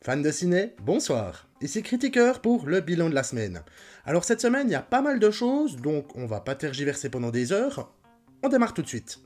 Fans de ciné, bonsoir. Ici Critiqueur pour le bilan de la semaine. Alors cette semaine, il y a pas mal de choses, donc on va pas tergiverser pendant des heures. On démarre tout de suite.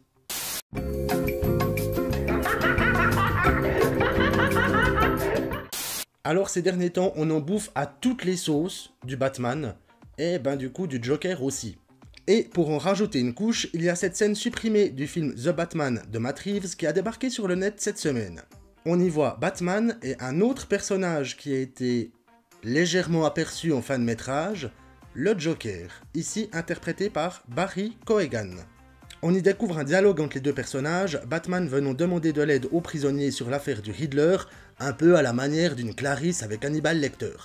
Alors ces derniers temps, on en bouffe à toutes les sauces du Batman, et ben du coup du Joker aussi. Et pour en rajouter une couche, il y a cette scène supprimée du film The Batman de Matt Reeves qui a débarqué sur le net cette semaine. On y voit Batman et un autre personnage qui a été légèrement aperçu en fin de métrage, le Joker, ici interprété par Barry Keoghan. On y découvre un dialogue entre les deux personnages, Batman venant demander de l'aide aux prisonniers sur l'affaire du Riddler, un peu à la manière d'une Clarisse avec Hannibal Lecter.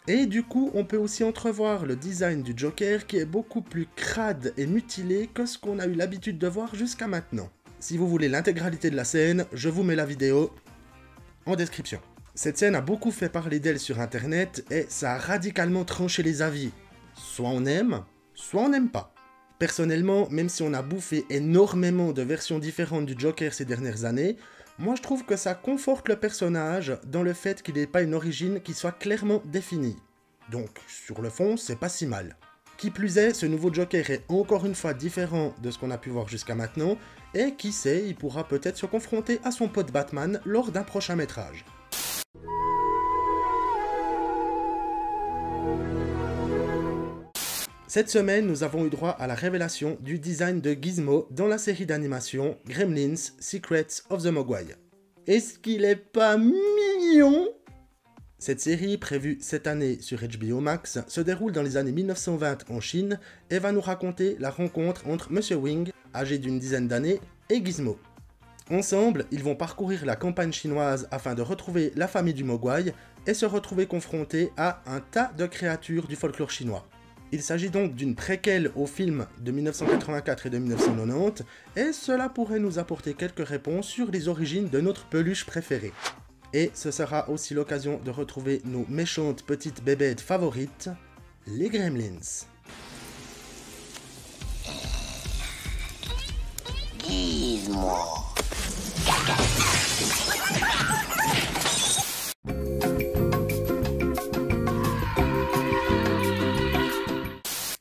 Et du coup, on peut aussi entrevoir le design du Joker qui est beaucoup plus crade et mutilé que ce qu'on a eu l'habitude de voir jusqu'à maintenant. Si vous voulez l'intégralité de la scène, je vous mets la vidéo en description. Cette scène a beaucoup fait parler d'elle sur internet et ça a radicalement tranché les avis. Soit on aime, soit on n'aime pas. Personnellement, même si on a bouffé énormément de versions différentes du Joker ces dernières années, moi je trouve que ça conforte le personnage dans le fait qu'il n'ait pas une origine qui soit clairement définie. Donc, sur le fond, c'est pas si mal. Qui plus est, ce nouveau Joker est encore une fois différent de ce qu'on a pu voir jusqu'à maintenant, et qui sait, il pourra peut-être se confronter à son pote Batman lors d'un prochain métrage. Cette semaine, nous avons eu droit à la révélation du design de Gizmo dans la série d'animation Gremlins Secrets of the Mogwai. Est-ce qu'il est pas mignon? Cette série, prévue cette année sur HBO Max, se déroule dans les années 1920 en Chine et va nous raconter la rencontre entre Monsieur Wing, âgé d'une dizaine d'années, et Gizmo. Ensemble, ils vont parcourir la campagne chinoise afin de retrouver la famille du Mogwai et se retrouver confrontés à un tas de créatures du folklore chinois. Il s'agit donc d'une préquelle au film de 1984 et de 1990, et cela pourrait nous apporter quelques réponses sur les origines de notre peluche préférée. Et ce sera aussi l'occasion de retrouver nos méchantes petites bébêtes favorites, les Gremlins. Gizmo.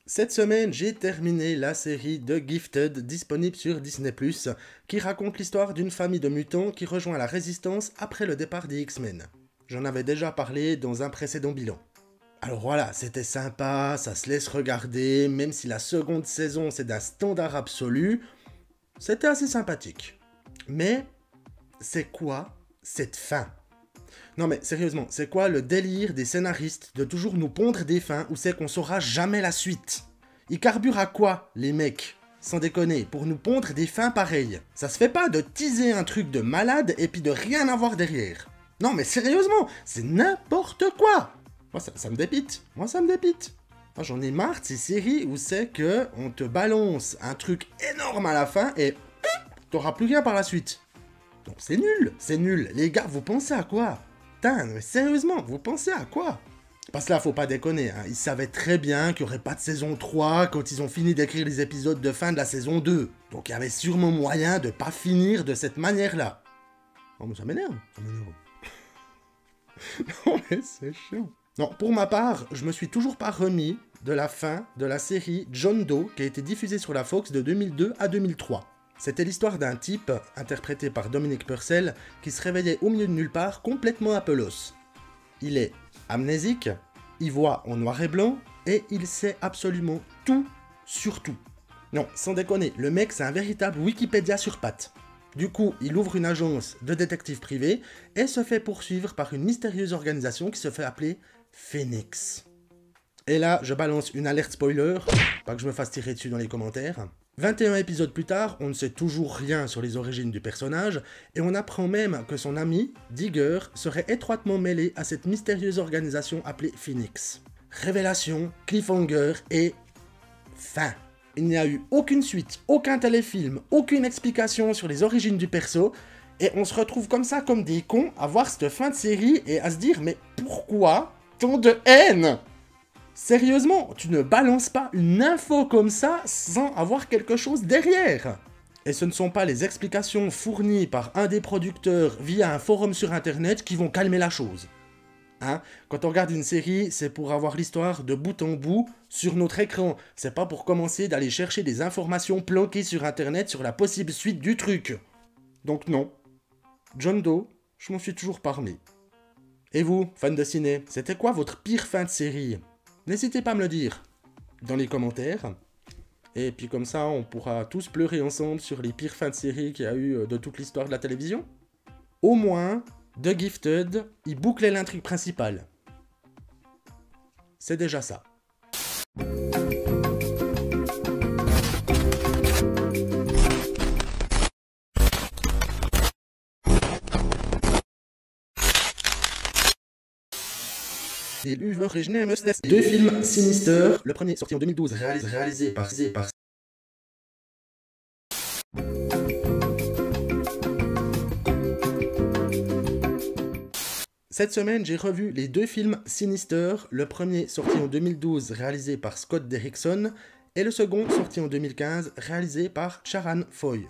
Cette semaine, j'ai terminé la série de Gifted, disponible sur Disney+, qui raconte l'histoire d'une famille de mutants qui rejoint la résistance après le départ des X-Men. J'en avais déjà parlé dans un précédent bilan. Alors voilà, c'était sympa, ça se laisse regarder, même si la seconde saison c'est d'un standard absolu, c'était assez sympathique. Mais, c'est quoi cette fin ? Non mais sérieusement, c'est quoi le délire des scénaristes de toujours nous pondre des fins où c'est qu'on saura jamais la suite? Ils carburent à quoi, les mecs? Sans déconner, pour nous pondre des fins pareilles. Ça se fait pas de teaser un truc de malade et puis de rien avoir derrière. Non mais sérieusement, c'est n'importe quoi. Moi ça me dépite, moi j'en ai marre de ces séries où c'est que on te balance un truc énorme à la fin et t'auras plus rien par la suite. Donc c'est nul. Les gars, vous pensez à quoi? Putain, mais sérieusement, vous pensez à quoi? Parce que là, faut pas déconner, hein. Ils savaient très bien qu'il n'y aurait pas de saison 3 quand ils ont fini d'écrire les épisodes de fin de la saison 2. Donc il y avait sûrement moyen de pas finir de cette manière-là. Oh mais ça m'énerve. Non mais c'est chiant. Non, pour ma part, je me suis toujours pas remis de la fin de la série John Doe qui a été diffusée sur la Fox de 2002 à 2003. C'était l'histoire d'un type, interprété par Dominic Purcell, qui se réveillait au milieu de nulle part, complètement apelos. Il est amnésique, il voit en noir et blanc, et il sait absolument tout sur tout. Non, sans déconner, le mec c'est un véritable Wikipédia sur pattes. Du coup, il ouvre une agence de détectives privés, et se fait poursuivre par une mystérieuse organisation qui se fait appeler Phoenix. Et là, je balance une alerte spoiler, pas que je me fasse tirer dessus dans les commentaires. 21 épisodes plus tard, on ne sait toujours rien sur les origines du personnage, et on apprend même que son ami, Digger, serait étroitement mêlé à cette mystérieuse organisation appelée Phoenix. Révélation, cliffhanger et... fin. Il n'y a eu aucune suite, aucun téléfilm, aucune explication sur les origines du perso, et on se retrouve comme ça comme des cons à voir cette fin de série et à se dire mais pourquoi tant de haine ? Sérieusement, tu ne balances pas une info comme ça sans avoir quelque chose derrière. Et ce ne sont pas les explications fournies par un des producteurs via un forum sur internet qui vont calmer la chose. Hein? Quand on regarde une série, c'est pour avoir l'histoire de bout en bout sur notre écran. C'est pas pour commencer d'aller chercher des informations planquées sur internet sur la possible suite du truc. Donc non. John Doe, je m'en suis toujours pas remis. Et vous, fans de ciné, c'était quoi votre pire fin de série? N'hésitez pas à me le dire dans les commentaires. Et puis comme ça, on pourra tous pleurer ensemble sur les pires fins de série qu'il y a eu de toute l'histoire de la télévision. Au moins, The Gifted, il bouclait l'intrigue principale. C'est déjà ça. Deux films Sinister. Le premier sorti en 2012, réalisé par... Cette semaine, j'ai revu les deux films Sinister. Le premier sorti en 2012, réalisé par Scott Derrickson, et le second sorti en 2015, réalisé par Sharon Foy.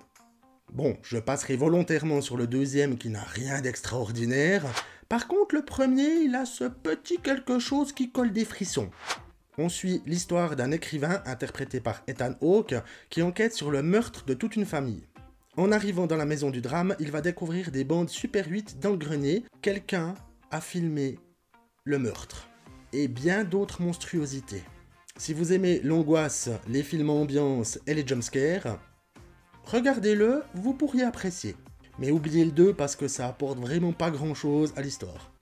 Bon, je passerai volontairement sur le deuxième qui n'a rien d'extraordinaire. Par contre, le premier, il a ce petit quelque chose qui colle des frissons. On suit l'histoire d'un écrivain interprété par Ethan Hawke qui enquête sur le meurtre de toute une famille. En arrivant dans la maison du drame, il va découvrir des bandes Super 8 dans le grenier. Quelqu'un a filmé le meurtre. Et bien d'autres monstruosités. Si vous aimez l'angoisse, les films ambiance et les jumpscares, regardez-le, vous pourriez apprécier. Mais oubliez le 2 parce que ça apporte vraiment pas grand chose à l'histoire.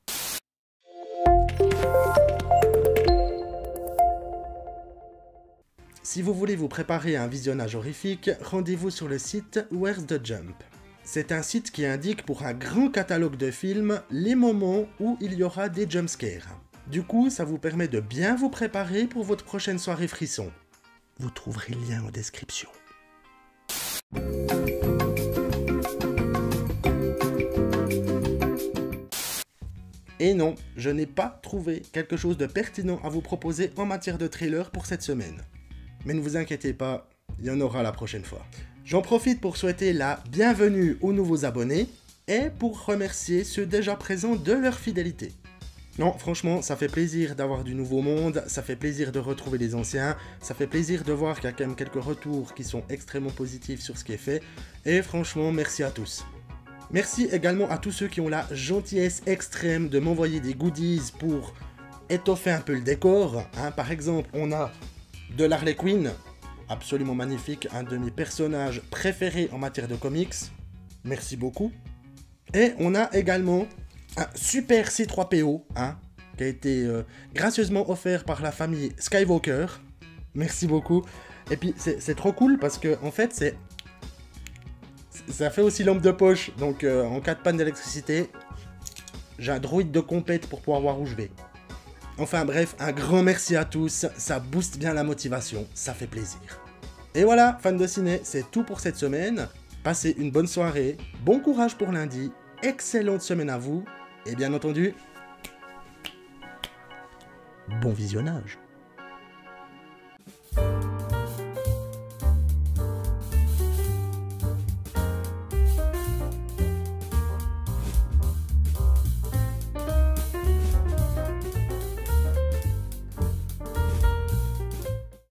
Si vous voulez vous préparer à un visionnage horrifique, rendez-vous sur le site Where's the Jump. C'est un site qui indique pour un grand catalogue de films les moments où il y aura des jumpscares. Du coup, ça vous permet de bien vous préparer pour votre prochaine soirée frisson. Vous trouverez le lien en description. Et non, je n'ai pas trouvé quelque chose de pertinent à vous proposer en matière de trailer pour cette semaine. Mais ne vous inquiétez pas, il y en aura la prochaine fois. J'en profite pour souhaiter la bienvenue aux nouveaux abonnés et pour remercier ceux déjà présents de leur fidélité. Non, franchement, ça fait plaisir d'avoir du nouveau monde, ça fait plaisir de retrouver les anciens, ça fait plaisir de voir qu'il y a quand même quelques retours qui sont extrêmement positifs sur ce qui est fait, et franchement, merci à tous. Merci également à tous ceux qui ont la gentillesse extrême de m'envoyer des goodies pour étoffer un peu le décor. Hein, par exemple, on a de l'Harley Quinn, absolument magnifique, un de mes personnages préférés en matière de comics. Merci beaucoup. Et on a également un super C3PO, hein, qui a été gracieusement offert par la famille Skywalker. Merci beaucoup. Et puis c'est trop cool parce que en fait ça fait aussi lampe de poche. Donc en cas de panne d'électricité, j'ai un droïde de compète pour pouvoir voir où je vais. Enfin bref, un grand merci à tous, ça booste bien la motivation, ça fait plaisir. Et voilà, fans de ciné, c'est tout pour cette semaine. Passez une bonne soirée, bon courage pour lundi, excellente semaine à vous, et bien entendu, bon visionnage.